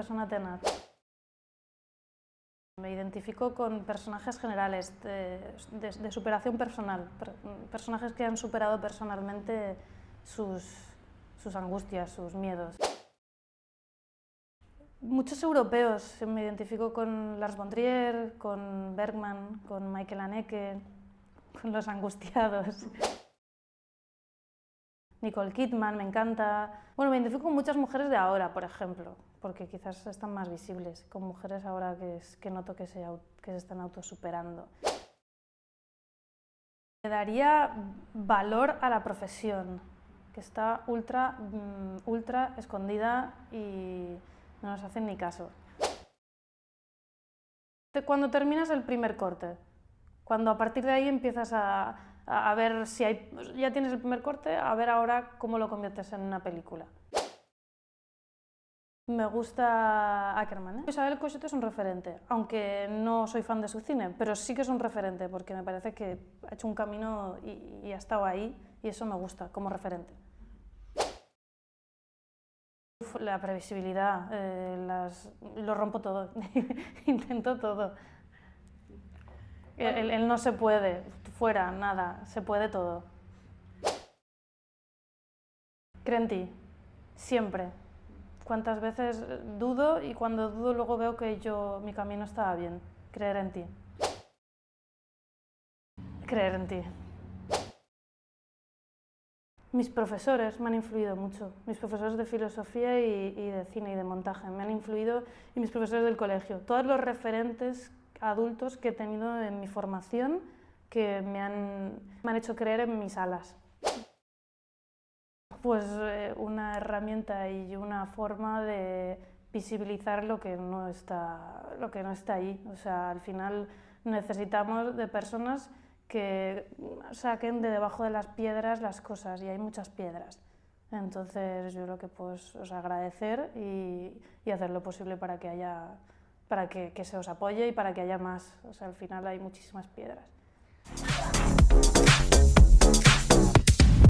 persona tenaz. Me identifico con personajes generales de superación personal, personajes que han superado personalmente sus angustias, sus miedos. Muchos europeos, me identifico con Lars von Trier, con Bergman, con Michael Haneke, con los angustiados. Nicole Kidman me encanta. Bueno, me identifico con muchas mujeres de ahora, por ejemplo, porque quizás están más visibles, con mujeres ahora que noto que se están autosuperando. Le daría valor a la profesión, que está ultra escondida y no nos hacen ni caso. Cuando terminas el primer corte, cuando a partir de ahí empiezas a ver si ya tienes el primer corte, a ver ahora cómo lo conviertes en una película. Me gusta Ackerman, ¿eh? Isabel Coixet es un referente, aunque no soy fan de su cine, pero sí que es un referente porque me parece que ha hecho un camino y ha estado ahí y eso me gusta como referente. La previsibilidad, lo rompo todo, intento todo. El no se puede, fuera, nada, se puede todo. Creo en ti, siempre. Cuántas veces dudo y cuando dudo luego veo que mi camino estaba bien. Creer en ti. Creer en ti. Mis profesores me han influido mucho. Mis profesores de filosofía y de cine y de montaje me han influido, y mis profesores del colegio. Todos los referentes adultos que he tenido en mi formación que me han hecho creer en mis alas. Pues una herramienta y una forma de visibilizar lo que no está ahí. O sea, al final necesitamos de personas que saquen de debajo de las piedras las cosas, y hay muchas piedras. Entonces yo lo que puedo es agradecer y hacer lo posible para que se os apoye y para que haya más. O sea, al final hay muchísimas piedras.